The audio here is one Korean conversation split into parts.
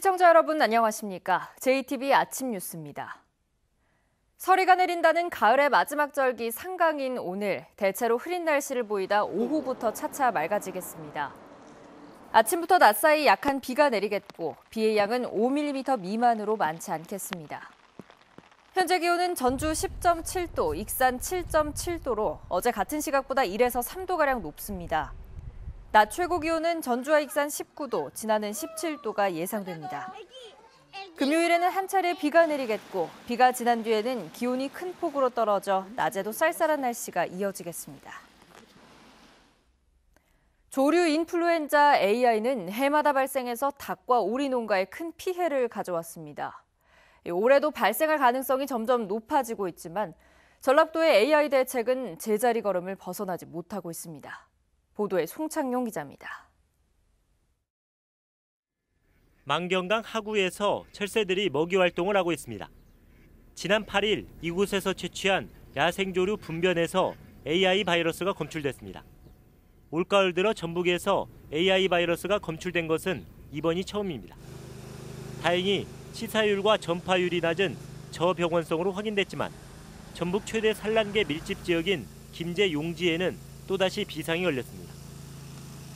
시청자 여러분 안녕하십니까? JTB 아침 뉴스입니다. 서리가 내린다는 가을의 마지막 절기 상강인 오늘 대체로 흐린 날씨를 보이다 오후부터 차차 맑아지겠습니다. 아침부터 낮 사이 약한 비가 내리겠고 비의 양은 5mm 미만으로 많지 않겠습니다. 현재 기온은 전주 10.7도, 익산 7.7도로 어제 같은 시각보다 1에서 3도가량 높습니다. 낮 최고 기온은 전주와 익산 19도, 진안은 17도가 예상됩니다. 금요일에는 한 차례 비가 내리겠고 비가 지난 뒤에는 기온이 큰 폭으로 떨어져 낮에도 쌀쌀한 날씨가 이어지겠습니다. 조류 인플루엔자 AI는 해마다 발생해서 닭과 오리 농가에 큰 피해를 가져왔습니다. 올해도 발생할 가능성이 점점 높아지고 있지만 전라북도의 AI 대책은 제자리 걸음을 벗어나지 못하고 있습니다. 보도에 송창용 기자입니다. 만경강 하구에서 철새들이 먹이 활동을 하고 있습니다. 지난 8일 이곳에서 채취한 야생조류 분변에서 AI 바이러스가 검출됐습니다. 올가을 들어 전북에서 AI 바이러스가 검출된 것은 이번이 처음입니다. 다행히 치사율과 전파율이 낮은 저병원성으로 확인됐지만 전북 최대 산란계 밀집 지역인 김제 용지에는 또다시 비상이 걸렸습니다.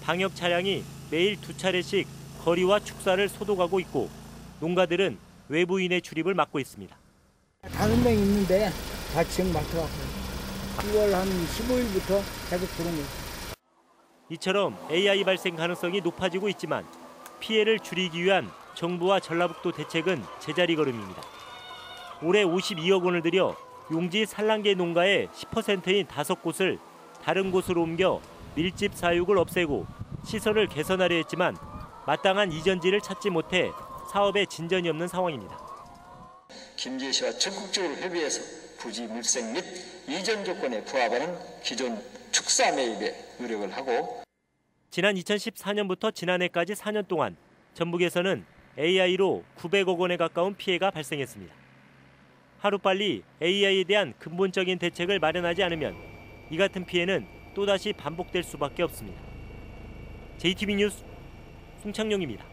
방역 차량이 매일 2차례씩 거리와 축사를 소독하고 있고 농가들은 외부인의 출입을 막고 있습니다. 5명 있는데 다 지금 맡아갖고 6월 한 15일부터 계속 들어온 거예요. 이처럼 AI 발생 가능성이 높아지고 있지만 피해를 줄이기 위한 정부와 전라북도 대책은 제자리 걸음입니다. 올해 52억 원을 들여 용지 산란계 농가의 10%인 5곳을 다른 곳으로 옮겨 밀집 사육을 없애고 시설을 개선하려 했지만 마땅한 이전지를 찾지 못해 사업에 진전이 없는 상황입니다. 김제시와 적극적으로 협의해서 부지 물색 및 이전 조건에 부합하는 기존 축사 매입에 노력을 하고 지난 2014년부터 지난해까지 4년 동안 전북에서는 AI로 900억 원에 가까운 피해가 발생했습니다. 하루빨리 AI에 대한 근본적인 대책을 마련하지 않으면 이 같은 피해는 또다시 반복될 수밖에 없습니다. JTB 뉴스 송창용입니다.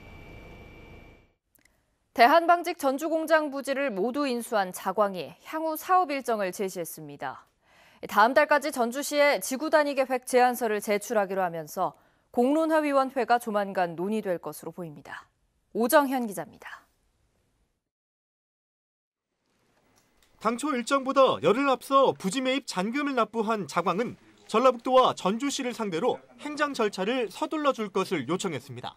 대한방직 전주공장 부지를 모두 인수한 자광이 향후 사업 일정을 제시했습니다. 다음 달까지 전주시에 지구단위 계획 제안서를 제출하기로 하면서 공론화위원회가 조만간 논의될 것으로 보입니다. 오정현 기자입니다. 당초 일정보다 열흘 앞서 부지 매입 잔금을 납부한 자광은 전라북도와 전주시를 상대로 행정 절차를 서둘러 줄 것을 요청했습니다.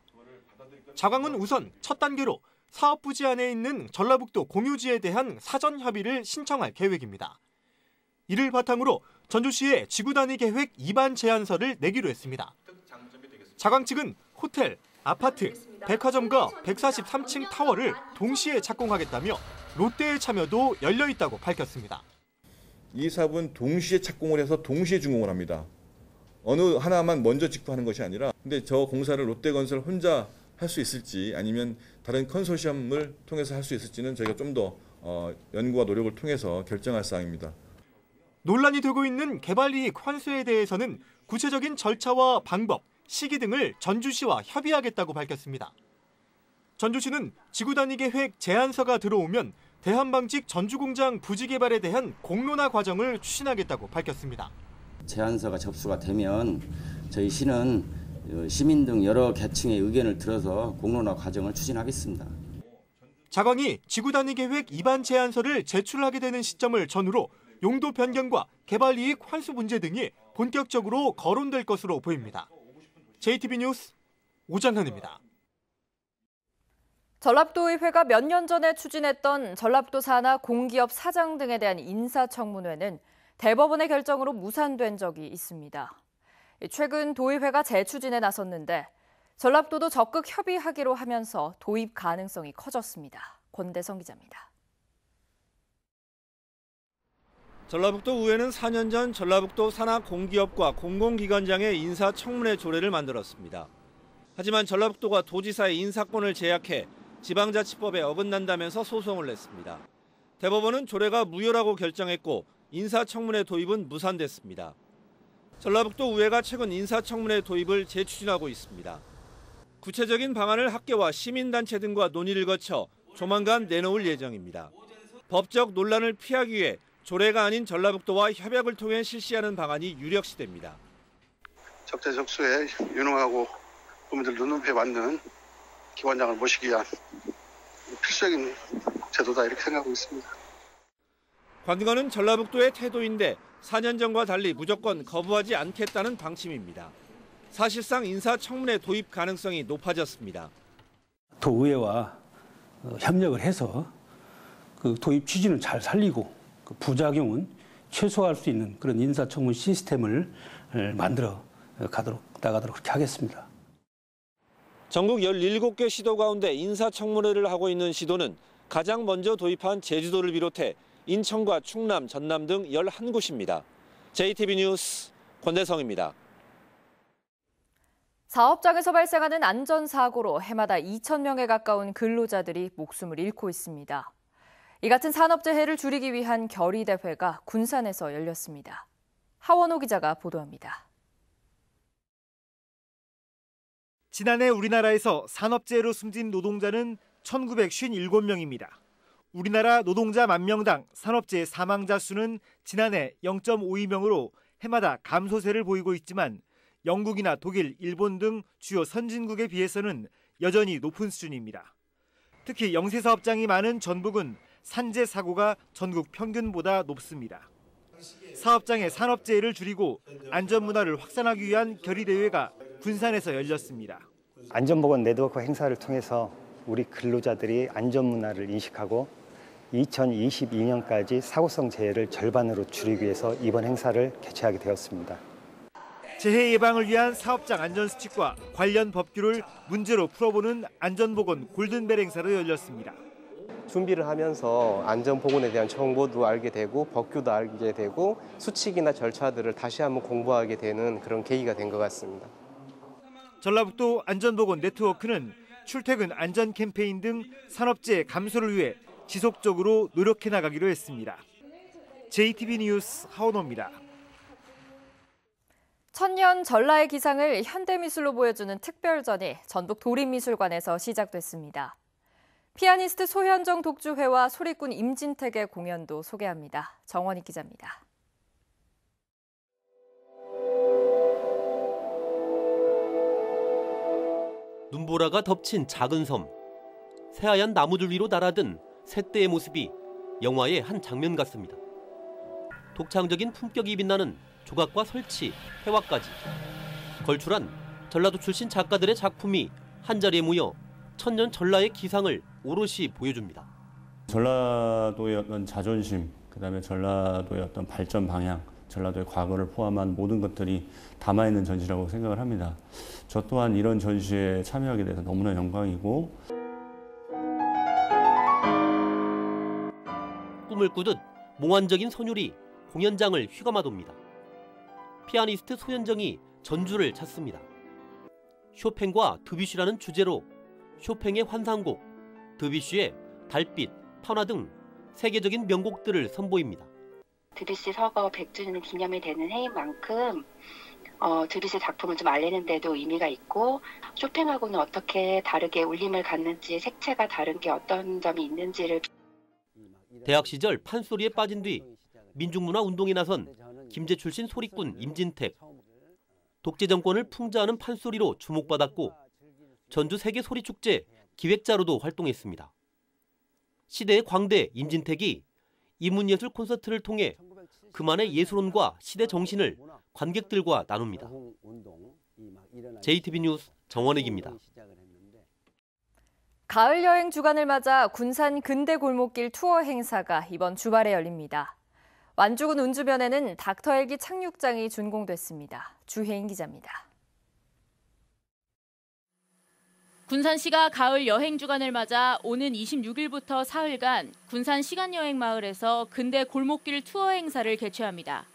자광은 우선 첫 단계로 사업 부지 안에 있는 전라북도 공유지에 대한 사전 협의를 신청할 계획입니다. 이를 바탕으로 전주시에 지구단위 계획 입안 제안서를 내기로 했습니다. 자광 측은 호텔, 아파트, 백화점과 143층 타워를 동시에 착공하겠다며 롯데의 참여도 열려 있다고 밝혔습니다. 이 사업은 동시에 착공을 해서 동시에 준공을 합니다. 어느 하나만 먼저 짓고 하는 것이 아니라 근데 저 공사를 롯데건설 혼자 할 수 있을지 아니면 다른 컨소시엄을 통해서 할 수 있을지는 저희가 좀 더 연구와 노력을 통해서 결정할 사항입니다. 논란이 되고 있는 개발이익 환수에 대해서는 구체적인 절차와 방법, 시기 등을 전주시와 협의하겠다고 밝혔습니다. 전주시는 지구단위 계획 제안서가 들어오면 대한방직 전주공장 부지 개발에 대한 공론화 과정을 추진하겠다고 밝혔습니다. 제안서가 접수가 되면 저희 시는 시민 등 여러 계층의 의견을 들어서 공론화 과정을 추진하겠습니다. 자광이 지구단위 계획 입안 제안서를 제출하게 되는 시점을 전후로 용도 변경과 개발이익 환수 문제 등이 본격적으로 거론될 것으로 보입니다. JTB 뉴스 오정현입니다. 전라북도의회가 몇 년 전에 추진했던 전라북도 산하 공기업 사장 등에 대한 인사청문회는 대법원의 결정으로 무산된 적이 있습니다. 최근 도의회가 재추진에 나섰는데 전라북도도 적극 협의하기로 하면서 도입 가능성이 커졌습니다. 권대성 기자입니다. 전라북도 의회는 4년 전 전라북도 산하 공기업과 공공기관장의 인사청문회 조례를 만들었습니다. 하지만 전라북도가 도지사의 인사권을 제약해 지방자치법에 어긋난다면서 소송을 냈습니다. 대법원은 조례가 무효라고 결정했고 인사청문회 도입은 무산됐습니다. 전라북도 의회가 최근 인사청문회 도입을 재추진하고 있습니다. 구체적인 방안을 학계와 시민단체 등과 논의를 거쳐 조만간 내놓을 예정입니다. 법적 논란을 피하기 위해 조례가 아닌 전라북도와 협약을 통해 실시하는 방안이 유력시됩니다. 적재적소에 유능하고 국민들 눈높이에 맞는 기관장을 모시기 위한 필수적인 제도다 이렇게 생각하고 있습니다. 관건은 전라북도의 태도인데 4년 전과 달리 무조건 거부하지 않겠다는 방침입니다. 사실상 인사청문회 도입 가능성이 높아졌습니다. 도의회와 협력을 해서 그 도입 취지는 잘 살리고 그 부작용은 최소화할 수 있는 그런 인사청문 시스템을 만들어 나가도록 그렇게 하겠습니다. 전국 17개 시도 가운데 인사청문회를 하고 있는 시도는 가장 먼저 도입한 제주도를 비롯해 인천과 충남, 전남 등 11곳입니다. JTB 뉴스 권대성입니다. 사업장에서 발생하는 안전사고로 해마다 2,000명에 가까운 근로자들이 목숨을 잃고 있습니다. 이 같은 산업재해를 줄이기 위한 결의대회가 군산에서 열렸습니다. 하원호 기자가 보도합니다. 지난해 우리나라에서 산업재해로 숨진 노동자는 1,957명입니다. 우리나라 노동자 10,000명당 산업재해 사망자 수는 지난해 0.52명으로 해마다 감소세를 보이고 있지만 영국이나 독일, 일본 등 주요 선진국에 비해서는 여전히 높은 수준입니다. 특히 영세 사업장이 많은 전북은 산재 사고가 전국 평균보다 높습니다. 사업장의 산업재해를 줄이고 안전문화를 확산하기 위한 결의대회가 군산에서 열렸습니다. 안전보건 네트워크 행사를 통해서 우리 근로자들이 안전문화를 인식하고 2022년까지 사고성 재해를 절반으로 줄이기 위해서 이번 행사를 개최하게 되었습니다. 재해 예방을 위한 사업장 안전수칙과 관련 법규를 문제로 풀어보는 안전보건 골든벨 행사로 열렸습니다. 준비를 하면서 안전보건에 대한 정보도 알게 되고 법규도 알게 되고 수칙이나 절차들을 다시 한번 공부하게 되는 그런 계기가 된 것 같습니다. 전라북도 안전보건 네트워크는 출퇴근 안전 캠페인 등 산업재해 감소를 위해 지속적으로 노력해 나가기로 했습니다. JTB 뉴스 하원호입니다. 천년 전라의 기상을 현대미술로 보여주는 특별전이 전북 도립미술관에서 시작됐습니다. 피아니스트 소현정 독주회와 소리꾼 임진택의 공연도 소개합니다. 정원희 기자입니다. 눈보라가 덮친 작은 섬. 새하얀 나무들 위로 날아든 새떼의 모습이 영화의 한 장면 같습니다. 독창적인 품격이 빛나는 조각과 설치, 회화까지 걸출한 전라도 출신 작가들의 작품이 한자리에 모여 천년 전라의 기상을 오롯이 보여줍니다. 전라도의 어떤 자존심, 그다음에 전라도의 어떤 발전 방향, 전라도의 과거를 포함한 모든 것들이 담아있는 전시라고 생각을 합니다. 저 또한 이런 전시에 참여하게 돼서 너무나 영광이고 꿈을 꾸듯 몽환적인 선율이 공연장을 휘감아돕니다. 피아니스트 소현정이 전주를 찾습니다. 쇼팽과 드뷔시라는 주제로 쇼팽의 환상곡, 드뷔시의 달빛, 파나 등 세계적인 명곡들을 선보입니다. 드뷔시 서거 100주년 기념이 되는 해인 만큼 드뷔시 작품을 좀 알리는 데도 의미가 있고 쇼팽하고는 어떻게 다르게 울림을 갖는지 색채가 다른 게 어떤 점이 있는지를 대학 시절 판소리에 빠진 뒤 민중문화 운동에 나선 김제 출신 소리꾼 임진택. 독재 정권을 풍자하는 판소리로 주목받았고 전주 세계소리축제 기획자로도 활동했습니다. 시대의 광대 임진택이 이문예술 콘서트를 통해 그만의 예술론과 시대 정신을 관객들과 나눕니다. JTB 뉴스 정원익입니다. 가을 여행 주간을 맞아 군산 근대 골목길 투어 행사가 이번 주말에 열립니다. 완주군 운주변에는 닥터 헬기 착륙장이 준공됐습니다. 주혜인 기자입니다. 군산시가 가을 여행 주간을 맞아 오는 26일부터 사흘간 군산 시간여행마을에서 근대 골목길 투어 행사를 개최합니다.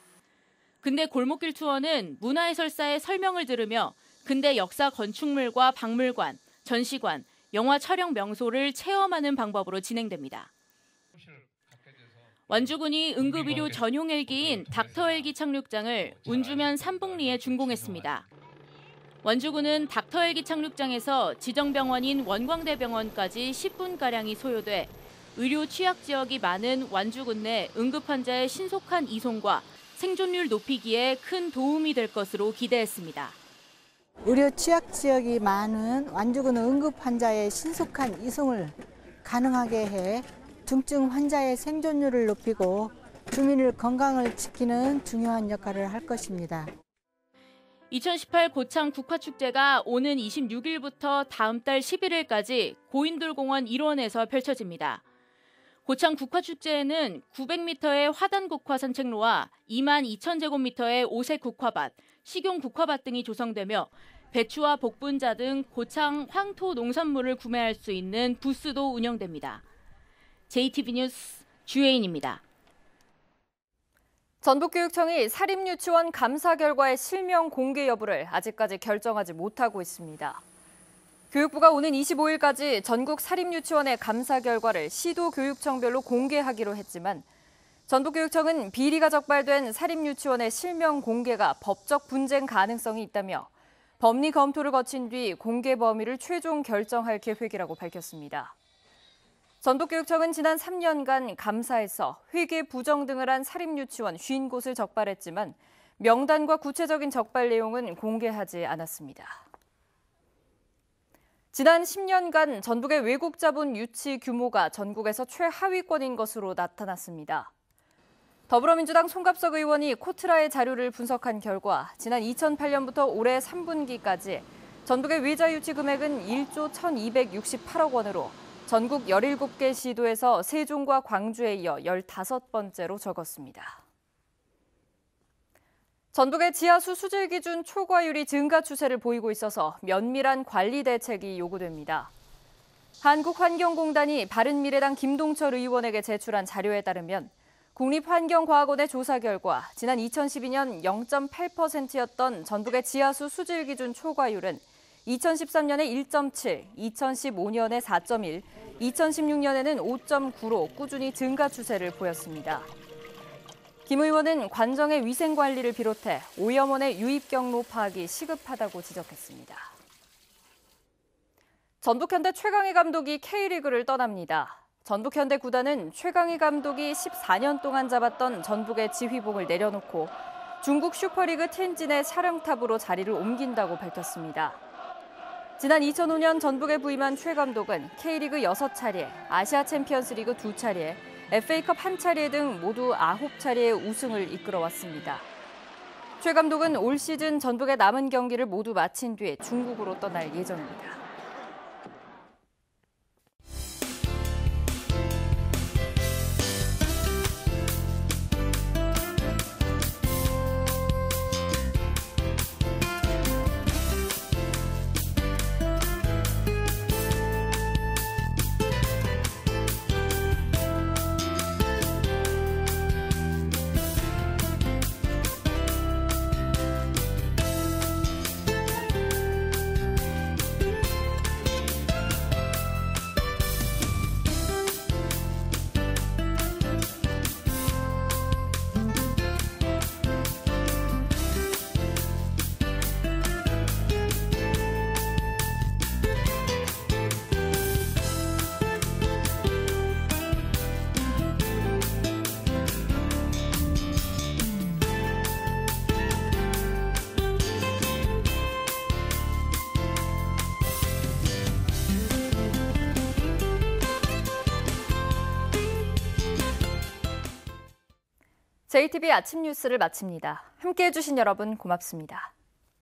근대 골목길 투어는 문화해설사의 설명을 들으며 근대 역사 건축물과 박물관, 전시관, 영화 촬영 명소를 체험하는 방법으로 진행됩니다. 완주군이 응급의료 전용 헬기인 닥터 헬기 착륙장을 운주면 삼북리에 준공했습니다. 완주군은 닥터헬기 착륙장에서 지정병원인 원광대병원까지 10분가량이 소요돼 의료 취약 지역이 많은 완주군 내 응급환자의 신속한 이송과 생존율 높이기에 큰 도움이 될 것으로 기대했습니다. 의료 취약 지역이 많은 완주군 응급 환자의 신속한 이송을 가능하게 해 중증 환자의 생존율을 높이고 주민의 건강을 지키는 중요한 역할을 할 것입니다. 2018 고창 국화축제가 오는 26일부터 다음 달 11일까지 고인돌공원 일원에서 펼쳐집니다. 고창 국화축제에는 900m의 화단 국화 산책로와 22,000제곱미터의 오색 국화밭, 식용 국화밭 등이 조성되며 배추와 복분자 등 고창 황토 농산물을 구매할 수 있는 부스도 운영됩니다. JTB 뉴스 주혜인입니다. 전북교육청이 사립유치원 감사 결과의 실명 공개 여부를 아직까지 결정하지 못하고 있습니다. 교육부가 오는 25일까지 전국 사립유치원의 감사 결과를 시도교육청별로 공개하기로 했지만 전북교육청은 비리가 적발된 사립유치원의 실명 공개가 법적 분쟁 가능성이 있다며 법리 검토를 거친 뒤 공개 범위를 최종 결정할 계획이라고 밝혔습니다. 전북교육청은 지난 3년간 감사에서 회계 부정 등을 한 사립유치원 50곳을 적발했지만 명단과 구체적인 적발 내용은 공개하지 않았습니다. 지난 10년간 전북의 외국 자본 유치 규모가 전국에서 최하위권인 것으로 나타났습니다. 더불어민주당 송갑석 의원이 코트라의 자료를 분석한 결과 지난 2008년부터 올해 3분기까지 전북의 외자 유치 금액은 1조 1,268억 원으로 전국 17개 시도에서 세종과 광주에 이어 15번째로 적었습니다. 전북의 지하수 수질 기준 초과율이 증가 추세를 보이고 있어서 면밀한 관리 대책이 요구됩니다. 한국환경공단이 바른미래당 김동철 의원에게 제출한 자료에 따르면 국립환경과학원의 조사 결과 지난 2012년 0.8%였던 전북의 지하수 수질 기준 초과율은 2013년에 1.7, 2015년에 4.1, 2016년에는 5.9로 꾸준히 증가 추세를 보였습니다. 김 의원은 관정의 위생 관리를 비롯해 오염원의 유입 경로 파악이 시급하다고 지적했습니다. 전북현대 최강희 감독이 K리그를 떠납니다. 전북현대 구단은 최강희 감독이 14년 동안 잡았던 전북의 지휘봉을 내려놓고 중국 슈퍼리그 텐진의 샤령탑으로 자리를 옮긴다고 밝혔습니다. 지난 2005년 전북에 부임한 최 감독은 K리그 6차례, 아시아 챔피언스리그 2차례, FA컵 1차례 등 모두 9차례의 우승을 이끌어왔습니다. 최 감독은 올 시즌 전북의 남은 경기를 모두 마친 뒤에 중국으로 떠날 예정입니다. JTB 아침 뉴스를 마칩니다. 함께해 주신 여러분 고맙습니다.